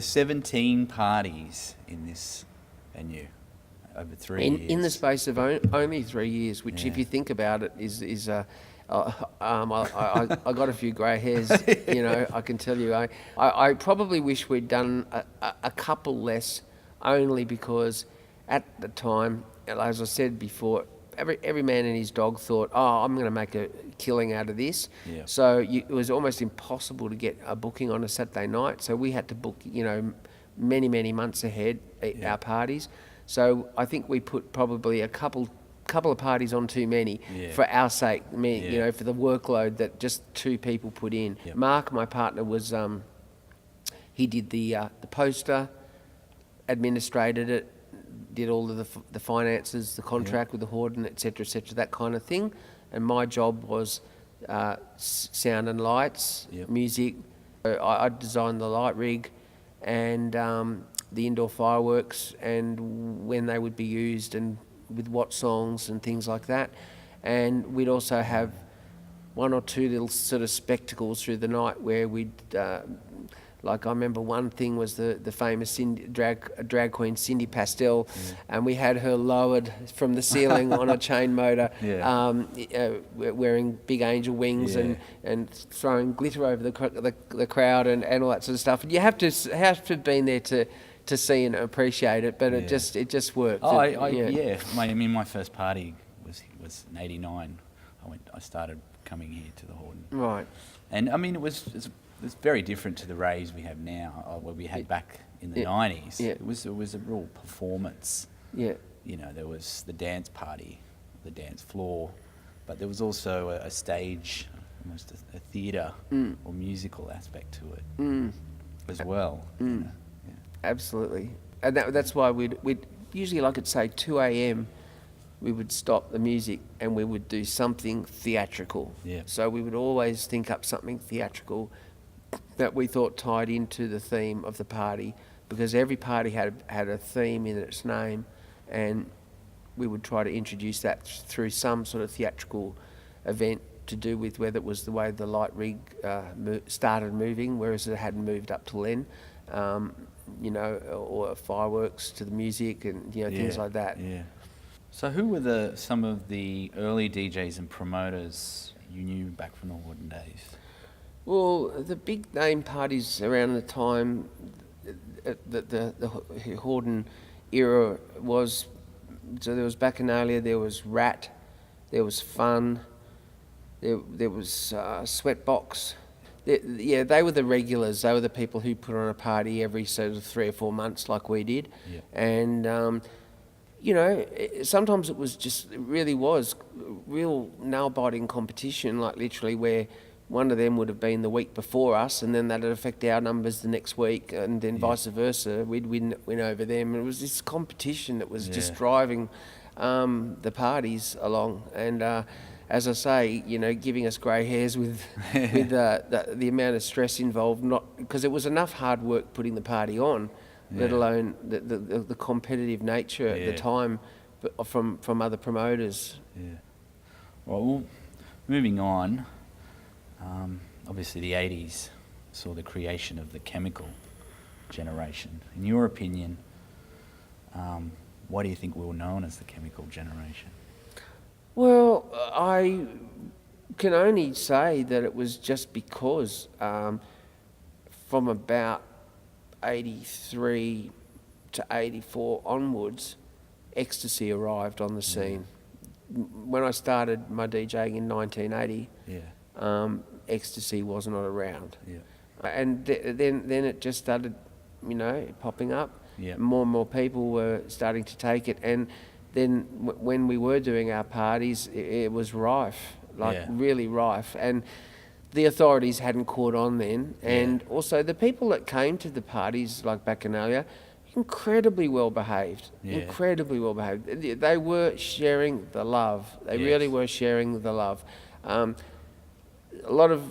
17 parties in this venue over 3 years. In the space of only 3 years, which, if you think about it, is I got a few grey hairs. I can tell you. I probably wish we'd done a couple less, only because at the time, as I said before, every man and his dog thought, I'm going to make a killing out of this. Yeah. So it was almost impossible to get a booking on a Saturday night. So we had to book, many, many months ahead our parties. So I think we put probably a couple of parties on too many for our sake, for the workload that just two people put in. Yep. Mark, my partner, was he did the poster, administrated it, did all of the finances, the contract with the Holden, etc., that kind of thing. And my job was sound and lights, music. I designed the light rig and the indoor fireworks and when they would be used and with what songs and things like that. And we'd also have one or two little sort of spectacles through the night where we'd... Like I remember one thing was the famous drag queen Cindy Pastel, and we had her lowered from the ceiling on a chain motor, wearing big angel wings and throwing glitter over the crowd and all that sort of stuff. And you have to have been there to see and appreciate it, but it just worked. My first party was in '89. I started coming here to the Holden. Right. And I mean it's very different to the raves we have now, or what we had back in the 90s. Yeah. It was a real performance. Yeah. There was the dance party, the dance floor, but there was also a stage, almost a theatre or musical aspect to it as well. Absolutely. And that's why we'd usually, like at say 2 a.m, we would stop the music and we would do something theatrical. Yeah. So we would always think up something theatrical that we thought tied into the theme of the party, because every party had a theme in its name, and we would try to introduce that through some sort of theatrical event to do with whether it was the way the light rig started moving, whereas it hadn't moved up till then, or fireworks to the music and things like that. Yeah. So who were some of the early DJs and promoters you knew back from the Holden days? Well, the big name parties around the time that the Holden era was, so there was Bacchanalia, there was Rat, there was Fun, there was Sweatbox. They were the regulars. They were the people who put on a party every sort of 3 or 4 months like we did. Yeah. And, sometimes it really was real nail-biting competition, like literally where one of them would have been the week before us, and then that'd affect our numbers the next week, and then vice versa. We'd win over them. And it was this competition that was just driving the parties along. And as I say, giving us grey hairs with the amount of stress involved, not because it was enough hard work putting the party on, let alone the competitive nature at the time from other promoters. Yeah. Well, moving on. Obviously, the 80s saw the creation of the chemical generation. In your opinion, why do you think we were known as the chemical generation? Well, I can only say that it was just because from about 83 to 84 onwards, ecstasy arrived on the scene. When I started my DJing in 1980, ecstasy was not around. And then it just started, popping up. More and more people were starting to take it, and then when we were doing our parties, it was rife, really rife, and the authorities hadn't caught on then, and also the people that came to the parties, like Bacchanalia, incredibly well behaved. They were sharing the love. They really were sharing the love. A lot of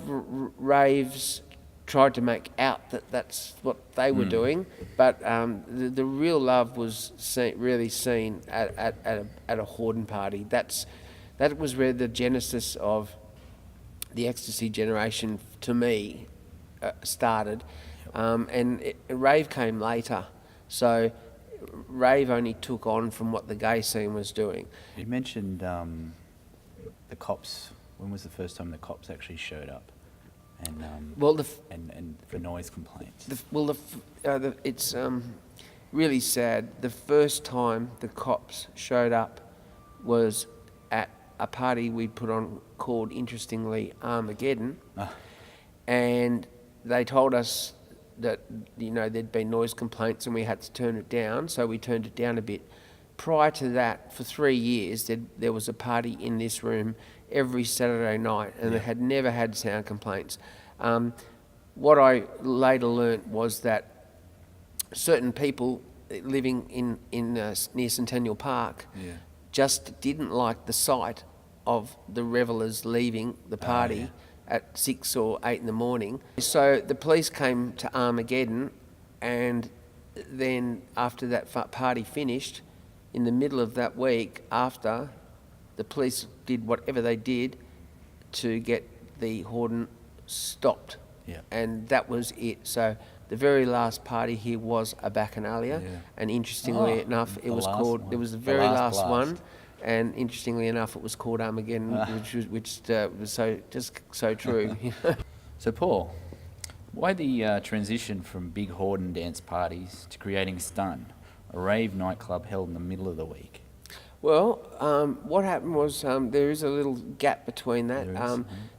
raves tried to make out that that's what they were doing, but the real love was really seen at a Holden party. That was where the genesis of the ecstasy generation, to me, started. Rave came later, so Rave only took on from what the gay scene was doing. You mentioned the cops. When was the first time the cops actually showed up? And and for noise complaints. It's really sad. The first time the cops showed up was at a party we put on called, interestingly, Armageddon, and they told us that there'd been noise complaints and we had to turn it down, so we turned it down a bit. Prior to that, for 3 years, there was a party in this room every Saturday night, and it had never had sound complaints. What I later learnt was that certain people living in near Centennial Park just didn't like the sight of the revellers leaving the party at 6 or 8 in the morning. So the police came to Armageddon, and then after that party finished, in the middle of that week after, the police did whatever they did to get the Holden stopped. Yeah. And that was it. So the very last party here was a Bacchanalia, and interestingly enough, it was called. One. It was the very last one, and interestingly enough, it was called Armageddon, which was so true. So Paul, why the transition from big Holden dance parties to creating Stun, a rave nightclub held in the middle of the week? Well, what happened was there is a little gap between that.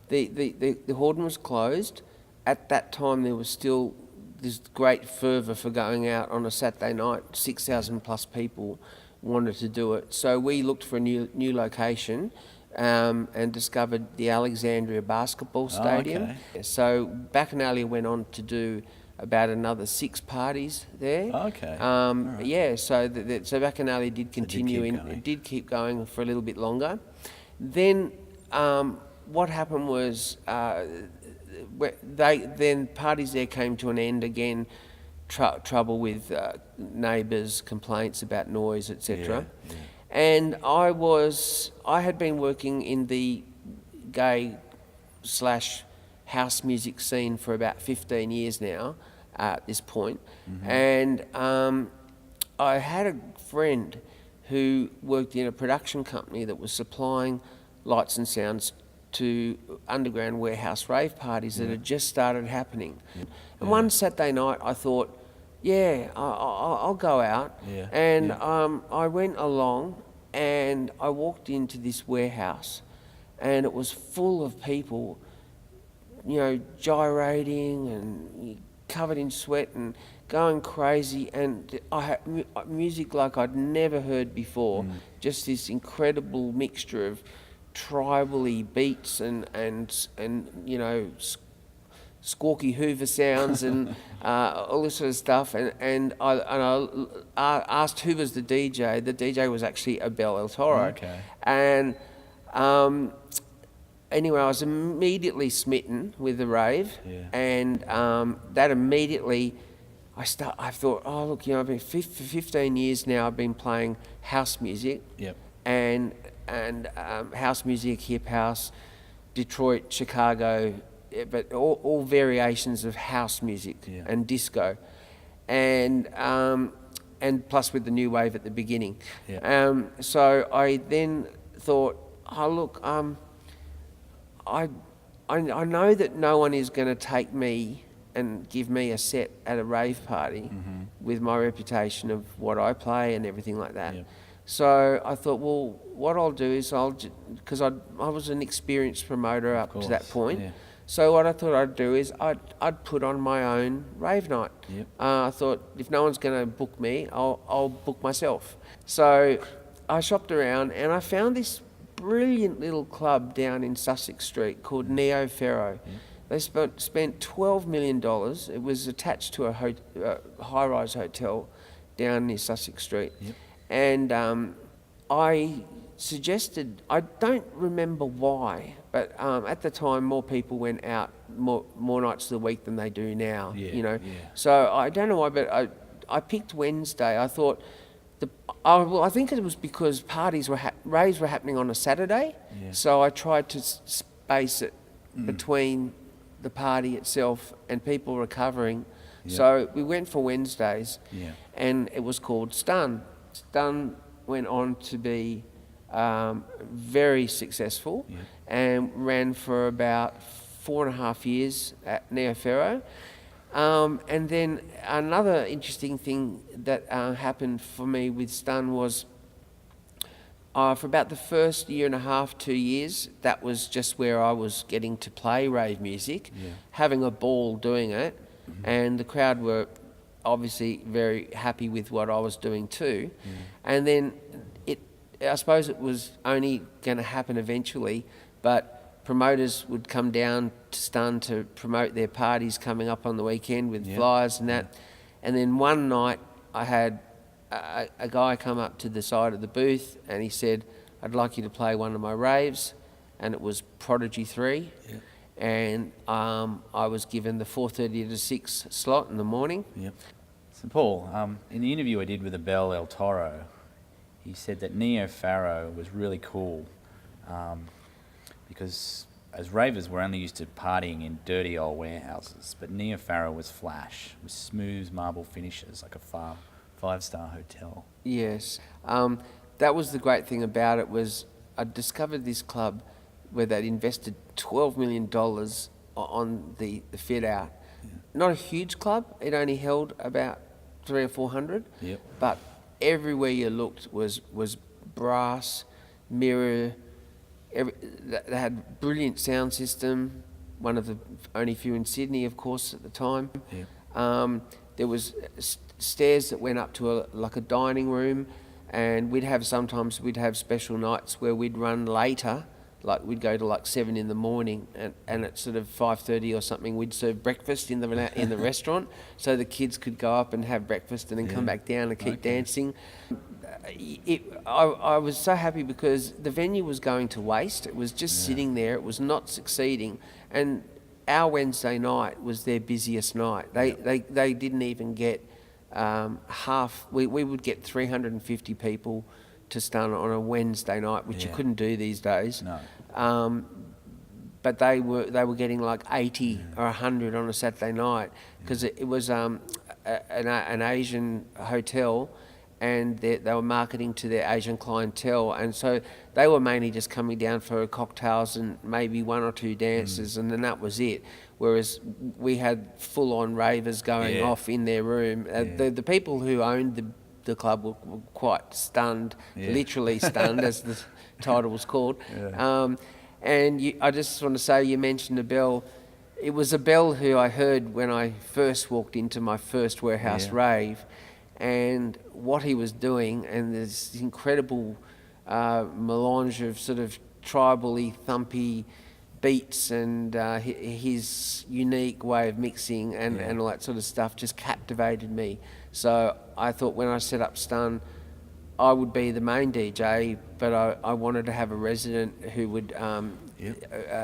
The Holden was closed. At that time, there was still this great fervour for going out on a Saturday night. 6,000 plus people wanted to do it. So we looked for a new location and discovered the Alexandria Basketball Stadium. Okay. So Bacchanalia went on to do about another 6 parties there. Okay. Right. Yeah, so Bacchanalia did continue it did keep going for a little bit longer. Then what happened was parties there came to an end again. Trouble with neighbours, complaints about noise, etc. Yeah. And I had been working in the gay / house music scene for about 15 years now at this point. And I had a friend who worked in a production company that was supplying lights and sounds to underground warehouse rave parties that had just started happening. And one Saturday night I thought, I'll go out. And I went along and I walked into this warehouse, and it was full of people, gyrating and covered in sweat and going crazy, and I had music like I'd never heard before. Just this incredible mixture of tribally beats and squawky Hoover sounds and all this sort of stuff. And I asked who was the DJ. The DJ was actually Abel El Toro. Okay. And anyway, I was immediately smitten with the rave, and that immediately I thought, oh look, I've been for 15 years now. I've been playing house music, and house music, hip house, Detroit, Chicago, but all variations of house music and disco, and plus with the new wave at the beginning. So I then thought, oh look, I know that no one is going to take me and give me a set at a rave party with my reputation of what I play and everything like that. So I thought, well, what I'll do is because I was an experienced promoter up to that point. So what I thought I'd do is I'd put on my own rave night. I thought, if no one's going to book me, I'll book myself. So I shopped around and I found this brilliant little club down in Sussex Street called Neo Ferro. They spent $12 million. It was attached to a high-rise hotel down near Sussex Street. And I suggested, I don't remember why, but at the time more people went out more nights of the week than they do now. So I don't know why, but I picked Wednesday. I thought, I think it was because raves were happening on a Saturday, so I tried to space it between the party itself and people recovering Yeah. So we went for Wednesdays, Yeah. and it was called Stun. Stun went on to be very successful, Yeah. and ran for about 4.5 years at Neoferro. And then another interesting thing that happened for me with Stun was for about the first year and a half, 2 years, that was just where I was getting to play rave music, Yeah. having a ball doing it, and the crowd were obviously very happy with what I was doing too. Yeah. And then I suppose it was only going to happen eventually, but promoters would come down to Stun to promote their parties coming up on the weekend with Yeah. flyers and that. And then one night I had a guy come up to the side of the booth, and he said, "I'd like you to play one of my raves," and it was Prodigy 3. Yeah. And I was given the 4:30 to 6 slot in the morning. Yep. So Paul, in the interview I did with Abel El Toro, he said that Neo Faro was really cool because as ravers we're only used to partying in dirty old warehouses, but Neo Faro was flash, with smooth marble finishes like a five-star hotel. Yes, that was the great thing about it. Was I discovered this club where they'd invested $12 million on the fit out. Yeah. Not a huge club; it only held about 300 or 400. Yep. But everywhere you looked was brass, mirror. They had brilliant sound system, one of the only few in Sydney, of course, at the time. Yep. There was stairs that went up to like a dining room, and sometimes we'd have special nights where we'd run later, like we'd go to like 7 in the morning, and at sort of 5:30 or something we'd serve breakfast in the restaurant, so the kids could go up and have breakfast and then come back down and keep dancing. I was so happy because the venue was going to waste. It was just sitting there. It was not succeeding, and our Wednesday night was their busiest night. They didn't even get half. We would get 350 people to Stun on a Wednesday night, which you couldn't do these days. No. But they were getting like 80 or 100 on a Saturday night because it was an Asian hotel, and they were marketing to their Asian clientele, and so they were mainly just coming down for cocktails and maybe one or two dances, and then that was it. Whereas we had full-on ravers going off in their room. The people who owned the club were quite stunned, literally stunned, as the title was called. I just want to say, you mentioned Abel. It was Abel who I heard when I first walked into my first warehouse rave, and what he was doing, and this incredible melange of sort of tribally, thumpy beats, and his unique way of mixing and all that sort of stuff just captivated me. So I thought when I set up Stun, I would be the main DJ, but I wanted to have a resident who would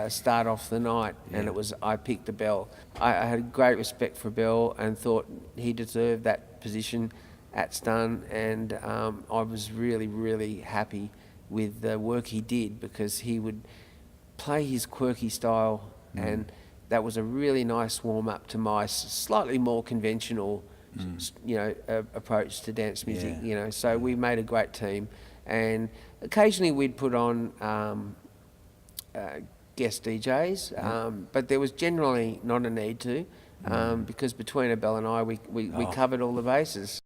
start off the night, and I picked Abel. I had great respect for Abel and thought he deserved that position at Stun, and I was really, really happy with the work he did, because he would play his quirky style, and that was a really nice warm-up to my slightly more conventional approach to dance music. So we made a great team, and occasionally we'd put on guest DJs, but there was generally not a need to, because between Abel and I, we covered all the bases.